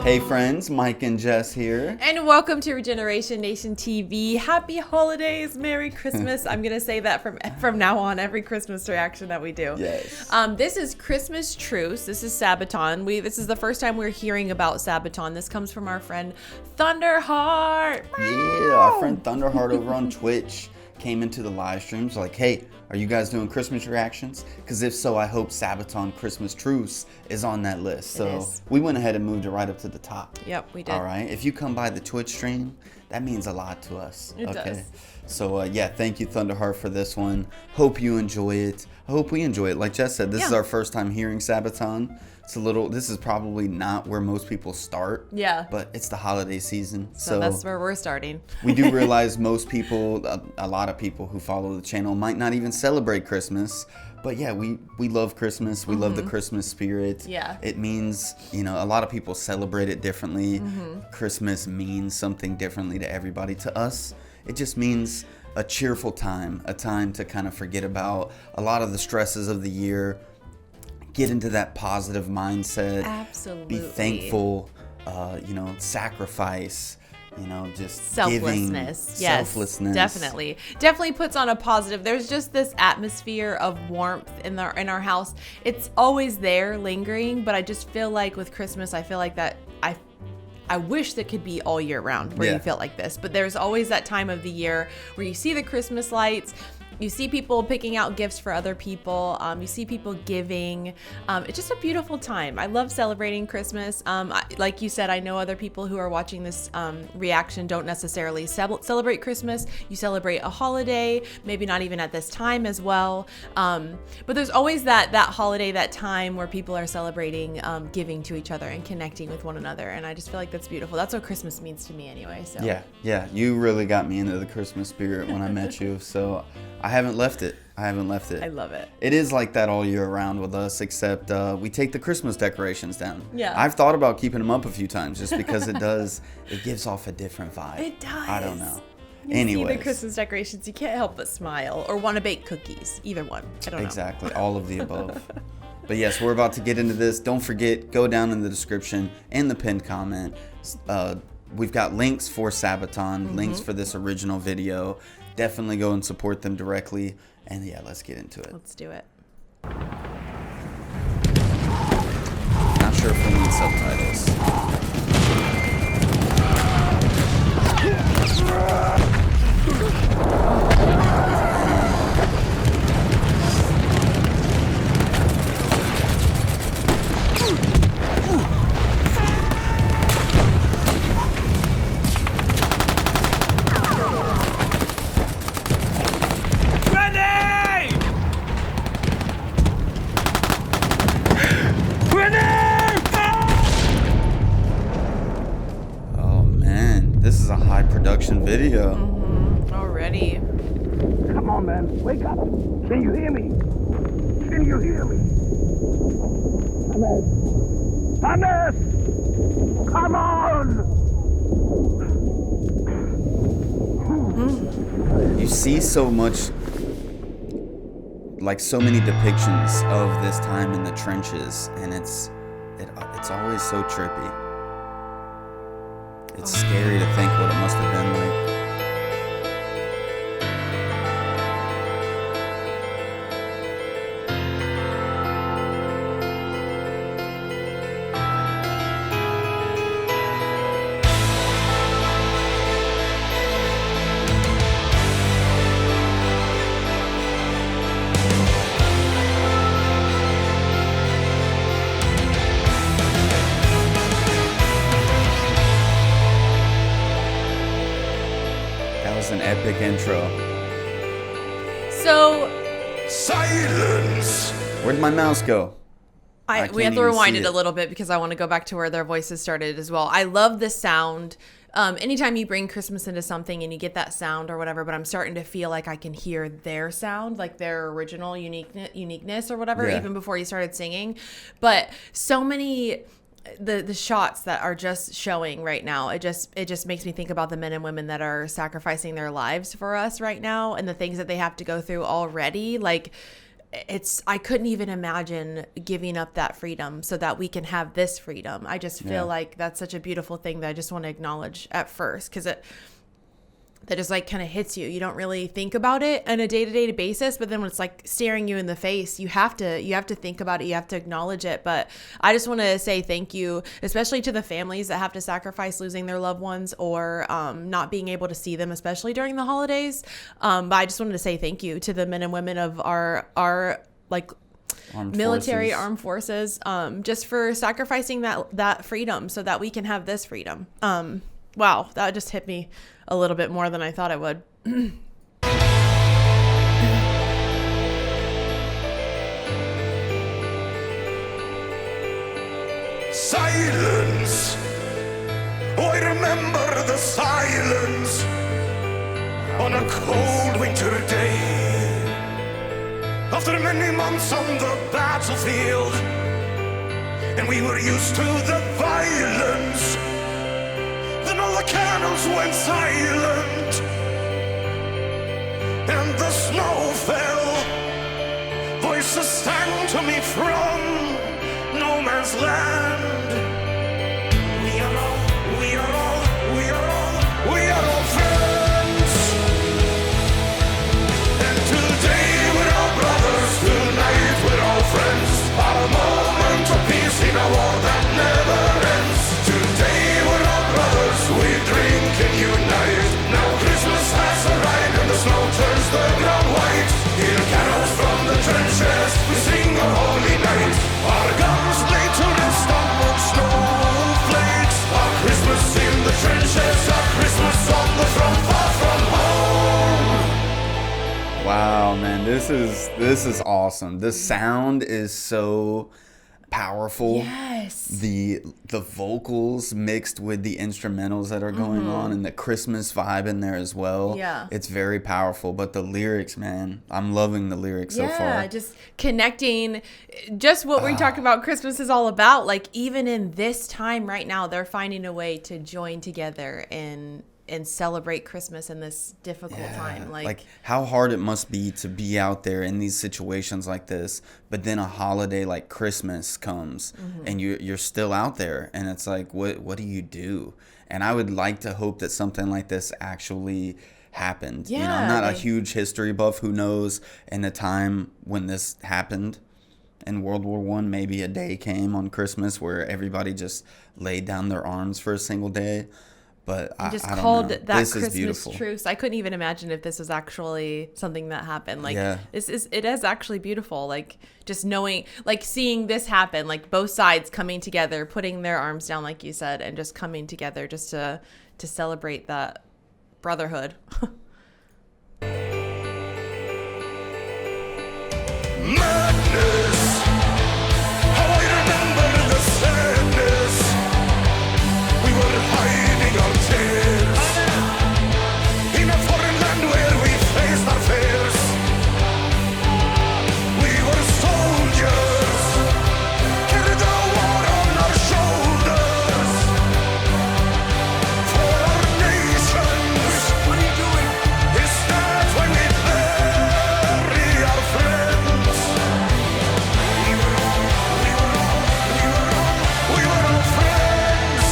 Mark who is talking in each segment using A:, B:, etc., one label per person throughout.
A: Hey friends, Mike and Jess here.
B: And welcome to Regeneration Nation TV. Happy holidays, Merry Christmas. I'm going to say that from now on, every Christmas reaction that we do.
A: Yes.
B: This is Christmas Truce. This is Sabaton. This is the first time we're hearing about Sabaton. This comes from our friend Thunderheart.
A: Yeah, our friend Thunderheart over on Twitch came into the live streams like, hey, are you guys doing Christmas reactions? Because if so, I hope Sabaton Christmas Truce is on that list. So we went ahead and moved it right up to the top.
B: Yep, we did.
A: All right. If you come by the Twitch stream, that means a lot to us.
B: It does.
A: So yeah, thank you Thunderheart for this one. Hope you enjoy it. I hope we enjoy it. Like Jess said, this is our first time hearing Sabaton. This is probably not where most people start.
B: Yeah.
A: But it's the holiday season.
B: So that's where we're starting.
A: We do realize most people, a lot of people who follow the channel might not even celebrate Christmas. But yeah, we love Christmas. We love the Christmas spirit.
B: Yeah.
A: It means, a lot of people celebrate it differently. Christmas means something differently to everybody. To us, it just means a cheerful time, a time to kind of forget about a lot of the stresses of the year, get into that positive mindset.
B: Absolutely.
A: Be thankful, sacrifice. Just
B: selflessness.
A: Giving,
B: yes,
A: selflessness.
B: Definitely puts on a positive. There's just this atmosphere of warmth in our house. It's always there, lingering. But I just feel like with Christmas, I feel like that I wish that could be all year round where you feel like this. But there's always that time of the year where you see the Christmas lights. You see people picking out gifts for other people. You see people giving. It's just a beautiful time. I love celebrating Christmas. Like you said, I know other people who are watching this reaction don't necessarily celebrate Christmas. You celebrate a holiday, maybe not even at this time as well. But there's always that holiday, that time where people are celebrating giving to each other and connecting with one another. And I just feel like that's beautiful. That's what Christmas means to me anyway. So
A: Yeah. You really got me into the Christmas spirit when I met you. So I haven't left it.
B: I love it.
A: It is like that all year round with us, except we take the Christmas decorations down.
B: Yeah.
A: I've thought about keeping them up a few times just because it gives off a different vibe.
B: It does.
A: I don't know.
B: You see the Christmas decorations, you can't help but smile or want to bake cookies. Either one. I don't know.
A: Exactly. All of the above. But yes, we're about to get into this. Don't forget, go down in the description and the pinned comment. We've got links for Sabaton, links for this original video. Definitely go and support them directly. And yeah, let's get into it.
B: Let's do it.
A: Not sure if we need subtitles. This is a high production video.
B: Already.
C: Come on, man. Wake up. Can you hear me? Can you hear me? Thomas! Come on!
A: You see so much, like so many depictions of this time in the trenches, and it's always so trippy. It's scary to think what it must have been like. An epic intro.
B: So
C: silence.
A: Where'd my mouse go?
B: We have to rewind it a little bit because I want to go back to where their voices started as well. I love the sound. Anytime you bring Christmas into something and you get that sound or whatever, but I'm starting to feel like I can hear their sound, like their original uniqueness or whatever, even before you started singing. But so many the shots that are just showing right now, it just makes me think about the men and women that are sacrificing their lives for us right now and the things that they have to go through already. Like, I couldn't even imagine giving up that freedom so that we can have this freedom. I just feel like that's such a beautiful thing that I just want to acknowledge at first, because that just like kind of hits you. You don't really think about it on a day-to-day basis, but then when it's like staring you in the face, you have to think about it. You have to acknowledge it. But I just want to say thank you, especially to the families that have to sacrifice losing their loved ones or not being able to see them, especially during the holidays. But I just wanted to say thank you to the men and women of our like military armed forces, just for sacrificing that freedom so that we can have this freedom. Wow, that just hit me a little bit more than I thought it would.
D: Silence. Oh, I remember the silence on a cold winter day. After many months on the battlefield, and we were used to the violence. Then all the cannons went silent, and the snow fell. Voices sang to me from no man's land. We are all friends. And today we're all brothers, tonight we're all friends. Our moment of peace in a war that never ends. Today we're all brothers, we drink and unite. Now Christmas has arrived and the snow turns the ground white. Hear carols from the trenches, we sing a holy night. Our guns laid to rest on snowflakes. Our Christmas in the trenches, our Christmas on the front, far from home.
A: Wow, man, this is awesome. The sound is so powerful.
B: Yes.
A: The vocals mixed with the instrumentals that are going on, and the Christmas vibe in there as well.
B: Yeah.
A: It's very powerful. But the lyrics, man, I'm loving the lyrics so far.
B: Yeah, just connecting, just what we talked about Christmas is all about. Like, even in this time right now, they're finding a way to join together and celebrate Christmas in this difficult time.
A: Like how hard it must be to be out there in these situations like this, but then a holiday like Christmas comes and you're still out there, and it's like, what do you do? And I would like to hope that something like this actually happened.
B: Yeah,
A: you know, I'm not a huge history buff. Who knows in the time when this happened in World War I, maybe a day came on Christmas where everybody just laid down their arms for a single day. But I don't
B: called
A: know.
B: that
A: this
B: Christmas
A: is beautiful.
B: truce. I couldn't even imagine if this was actually something that happened. Like, it is actually beautiful. Like, just knowing, like, seeing this happen, like both sides coming together, putting their arms down, like you said, and just coming together just to celebrate that brotherhood.
D: Madness. How I remember the sadness. We were hiding our tears in a foreign land where we faced our fears. We were soldiers, carried the war on our shoulders for our nations. What are you doing? Is that why we bury our friends? We were all friends.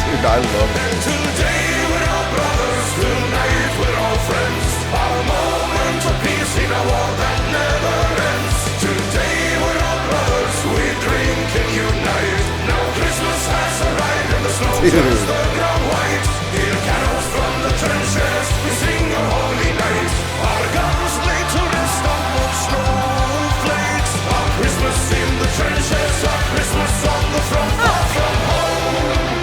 A: Dude, I love it.
D: Today we're all brothers, tonight we're all friends. Our moment of peace in a war that never ends. Today we're all brothers, we drink and unite. Now Christmas has arrived and the snow turns the ground white. Hear carols from the trenches, we sing a holy night. Our guns laid to rest on snowflakes. Our Christmas in the trenches, our Christmas on the front, far from home.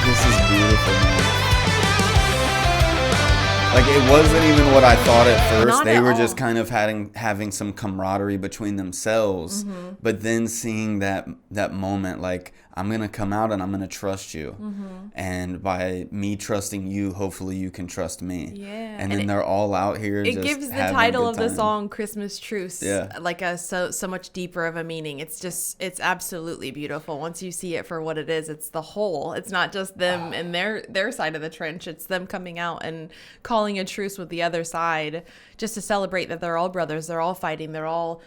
A: This is beautiful, man. Like, it wasn't even what I thought at first.
B: Not
A: They
B: at
A: were
B: all.
A: just kind of having some camaraderie between themselves. But then seeing that moment, like, I'm going to come out and I'm going to trust you. And by me trusting you, hopefully you can trust me.
B: Yeah.
A: And then they're all out here
B: It
A: just
B: gives the
A: having a
B: title
A: good
B: of the
A: time.
B: song Christmas Truce
A: Yeah.
B: like so much deeper of a meaning. It's absolutely beautiful. Once you see it for what it is, it's the whole. It's not just them and their side of the trench. It's them coming out and calling a truce with the other side just to celebrate that they're all brothers. They're all fighting. They're all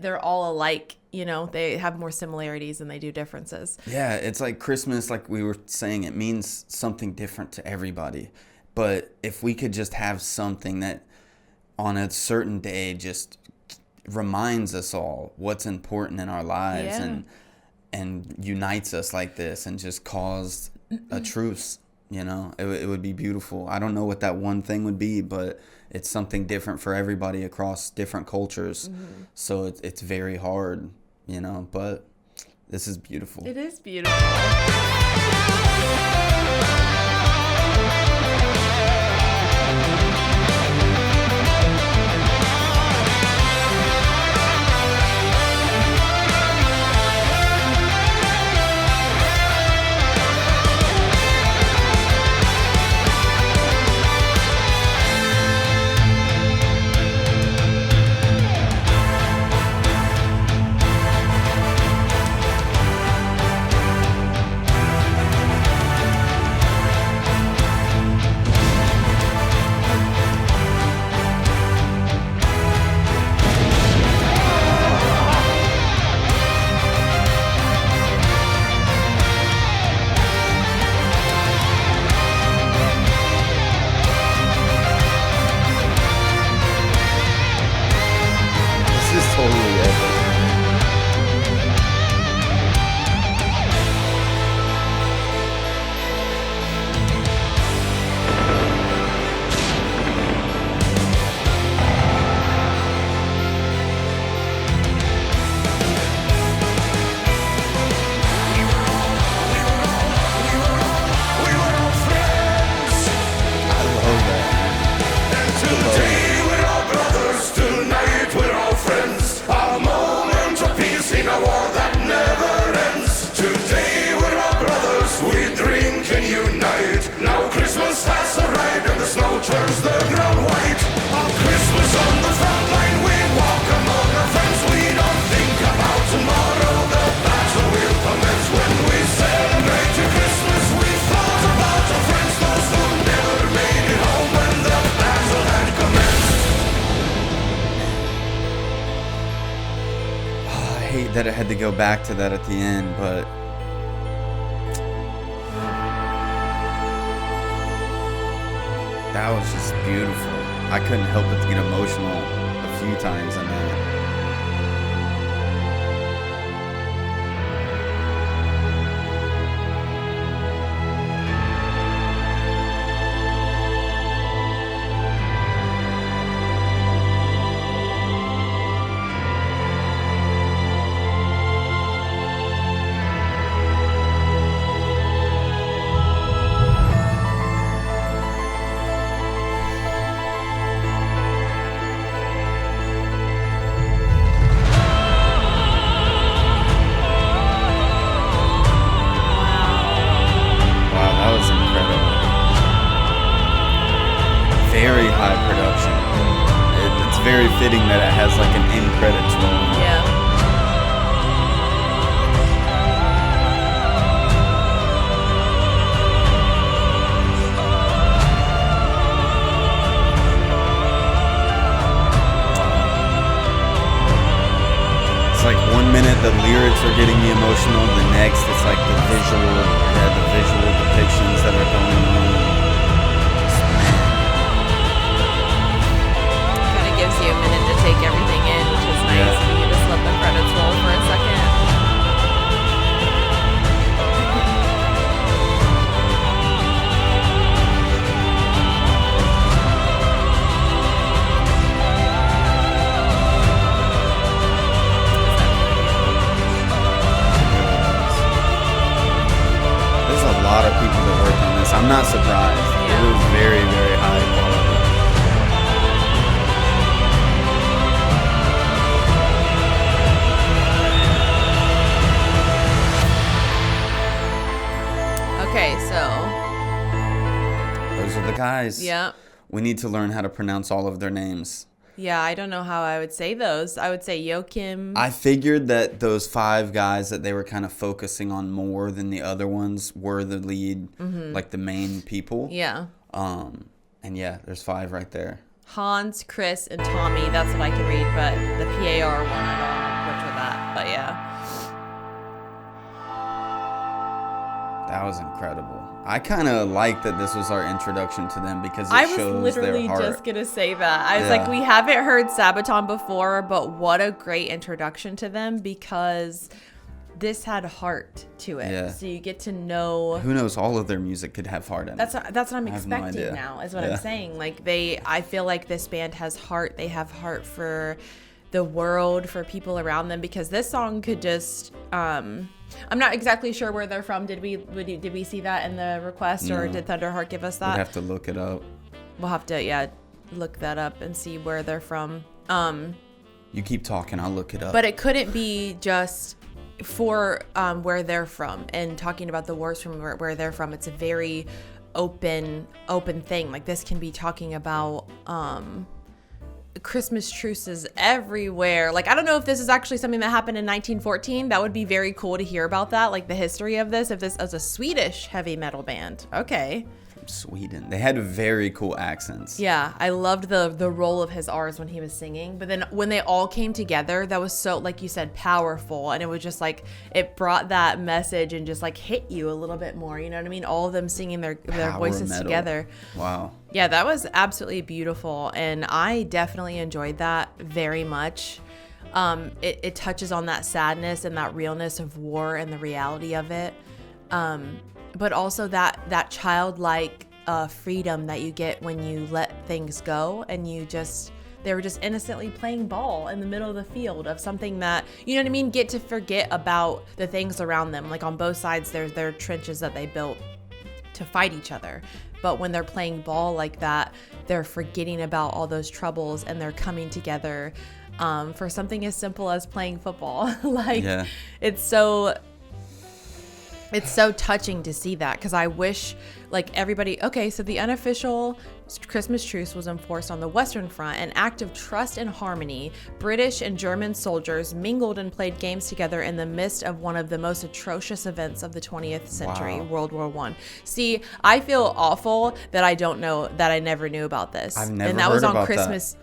B: alike. You know, they have more similarities than they do differences.
A: Yeah, it's like Christmas, like we were saying, it means something different to everybody. But if we could just have something that on a certain day just reminds us all what's important in our lives and unites us like this and just caused a truce, you know, it would be beautiful. I don't know what that one thing would be, but it's something different for everybody across different cultures. So it's very hard, you know, but this is beautiful.
B: It is beautiful.
A: This is totally epic.
D: We were all friends.
A: I love that.
D: Today we're all brothers, tonight we're all friends. A moment of peace in a war that never ends. Today we're all brothers, we drink and unite. Now Christmas has arrived and the snow turns the ground white. On Christmas on the front line we walk among our friends. We don't think about tomorrow, the battle will commence. When we celebrate to Christmas we thought about our friends, those who never made it home when the battle had commenced.
A: I hate that I had to go back to that at the end, but that was just beautiful. I couldn't help but to get emotional a few times in that. Wow, that was incredible. Very high production. It's very fitting that it has like an end credits roll.
B: Yeah.
A: It's like 1 minute the lyrics are getting me emotional, the next it's like the visual depictions that are going on. Just, man,
B: Kind of gives you a minute to take everything in, which is nice.
A: Yeah.
B: And you just let the credits roll for a second.
A: there's a lot of people that worked on this. I'm not surprised. guys.
B: Yeah.
A: We need to learn how to pronounce all of their names.
B: Yeah, I don't know how I would say those. I would say Joachim.
A: I figured that those 5 guys that they were kind of focusing on more than the other ones were the lead, like the main people.
B: Yeah.
A: And yeah, there's 5 right there.
B: Hans, Chris, and Tommy. That's what I can read, but the PAR one, I don't butcher that. But yeah.
A: That was incredible. I kind of like that this was our introduction to them because it
B: I was
A: shows
B: literally
A: their heart.
B: just going to say that. I was
A: Yeah.
B: like, we haven't heard Sabaton before, but what a great introduction to them because this had heart to it.
A: Yeah.
B: So you get to know.
A: Who knows? All of their music could have heart in it.
B: That's what I'm
A: have no
B: expecting
A: idea.
B: now, is what
A: Yeah.
B: I'm saying. Like I feel like this band has heart. They have heart for the world, for people around them, because this song could just, I'm not exactly sure where they're from. Did we see that in the request, or
A: No.
B: did Thunderheart give us that?
A: We'd have to look it up.
B: We'll have to, look that up and see where they're from.
A: You keep talking, I'll look it up.
B: But it couldn't be just for where they're from and talking about the wars from where they're from. It's a very open thing. Like this can be talking about Christmas truces everywhere. Like I don't know if this is actually something that happened in 1914. That would be very cool to hear about that, like the history of this. If this is a Swedish heavy metal band, okay.
A: Sweden. They had very cool accents.
B: Yeah, I loved the roll of his R's when he was singing. But then when they all came together, that was so, like you said, powerful. And it was just like, it brought that message and just like hit you a little bit more. You know what I mean? All of them singing their voices
A: metal.
B: together.
A: Wow.
B: Yeah, that was absolutely beautiful. And I definitely enjoyed that very much. It touches on that sadness and that realness of war and the reality of it. But also that childlike freedom that you get when you let things go and they were just innocently playing ball in the middle of the field of something that, you know what I mean, get to forget about the things around them. Like on both sides, there's their trenches that they built to fight each other. But when they're playing ball like that, they're forgetting about all those troubles and they're coming together for something as simple as playing football. It's so touching to see that, because I wish like everybody, okay, so the unofficial Christmas truce was enforced on the Western Front, an act of trust and harmony. British and German soldiers mingled and played games together in the midst of one of the most atrocious events of the 20th century,
A: Wow.
B: World War I. See, I feel awful that I don't know, that I never knew about this.
A: I've never
B: and that was
A: heard
B: on
A: about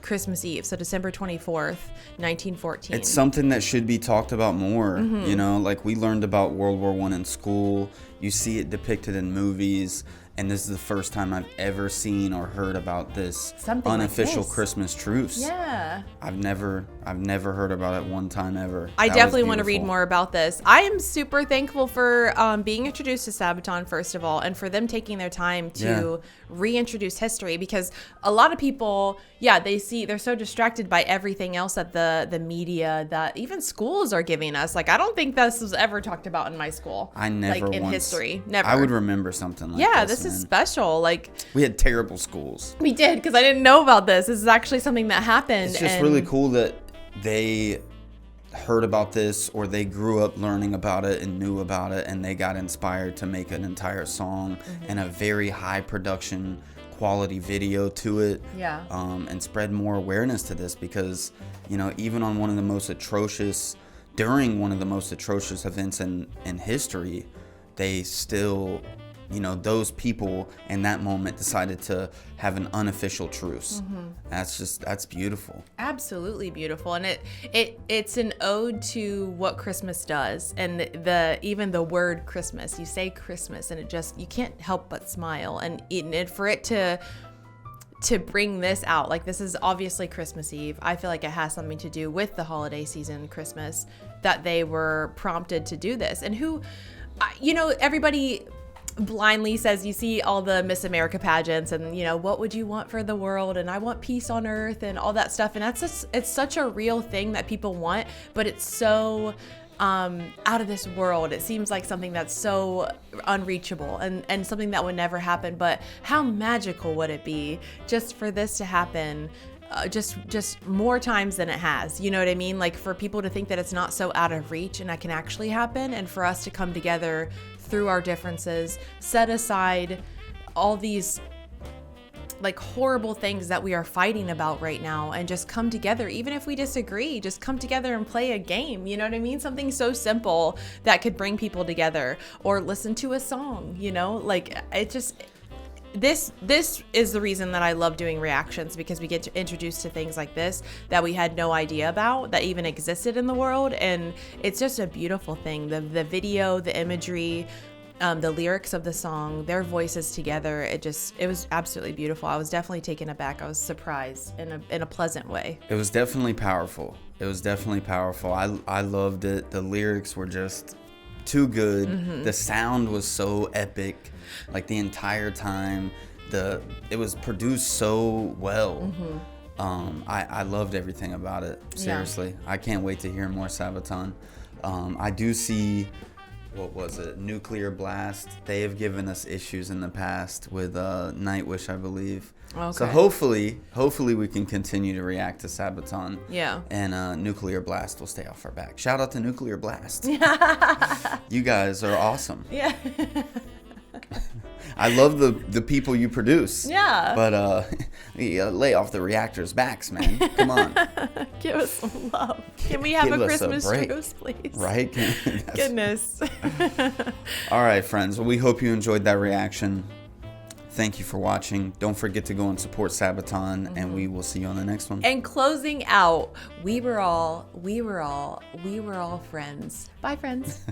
B: Christmas Eve, so December 24th, 1914.
A: It's something that should be talked about more.
B: Mm-hmm.
A: You know, like we learned about World War I in school. You see it depicted in movies. And this is the first time I've ever seen or heard about this
B: Something like
A: unofficial
B: this.
A: Christmas truce.
B: Yeah.
A: I've never heard about it one time ever.
B: I
A: That was
B: definitely want to read
A: beautiful.
B: more about this. I am super thankful for being introduced to Sabaton, first of all, and for them taking their time to reintroduce history, because a lot of people, they're so distracted by everything else that the media, that even schools are giving us. Like, I don't think this was ever talked about in my school.
A: I never
B: like in
A: once,
B: history. Never.
A: I would remember something like
B: this is
A: man.
B: special. Like,
A: We had terrible schools.
B: we did, because I didn't know about this. This is actually something that happened.
A: It's just really cool that they heard about this, or they grew up learning about it and knew about it, and they got inspired to make an entire song and a very high production quality video to it. And spread more awareness to this, because even on one of the most atrocious events in history, they still, those people in that moment decided to have an unofficial truce. That's beautiful.
B: Absolutely beautiful. And it's an ode to what Christmas does. And even the word Christmas, you say Christmas and you can't help but smile. And for it to bring this out, like, this is obviously Christmas Eve. I feel like it has something to do with the holiday season, Christmas, that they were prompted to do this. And everybody blindly says, you see all the Miss America pageants and, what would you want for the world? And I want peace on earth and all that stuff. And it's such a real thing that people want, but it's so out of this world. It seems like something that's so unreachable and something that would never happen. But how magical would it be just for this to happen just more times than it has? You know what I mean? Like, for people to think that it's not so out of reach and that can actually happen, and for us to come together through our differences, set aside all these like horrible things that we are fighting about right now and just come together. Even if we disagree, just come together and play a game. You know what I mean? Something so simple that could bring people together, or listen to a song, you know, like it just, this is the reason that I love doing reactions, because we get to introduce to things like this that we had no idea about that even existed in the world. And it's just a beautiful thing. The video, the imagery, the lyrics of the song, their voices together, it was absolutely beautiful. I was definitely taken aback. I was surprised in a pleasant way.
A: It was definitely powerful. I loved it. The lyrics were just too good. The sound was so epic, like the entire time. It was produced so well. I loved everything about it. Seriously. Yeah. I can't wait to hear more Sabaton. I do see, what was it? Nuclear Blast. They have given us issues in the past with Nightwish, I believe. Okay. So hopefully we can continue to react to Sabaton. Yeah. And Nuclear Blast will stay off our back. Shout out to Nuclear Blast. You guys are awesome. Yeah. I love the people you produce. Yeah. But lay off the reactors' backs, man. Come on.
B: Give us some love. Can we have a Christmas truce, please?
A: Right?
B: Goodness.
A: All right, friends. Well, we hope you enjoyed that reaction. Thank you for watching. Don't forget to go and support Sabaton, and we will see you on the next one.
B: And closing out, we were all friends. Bye, friends.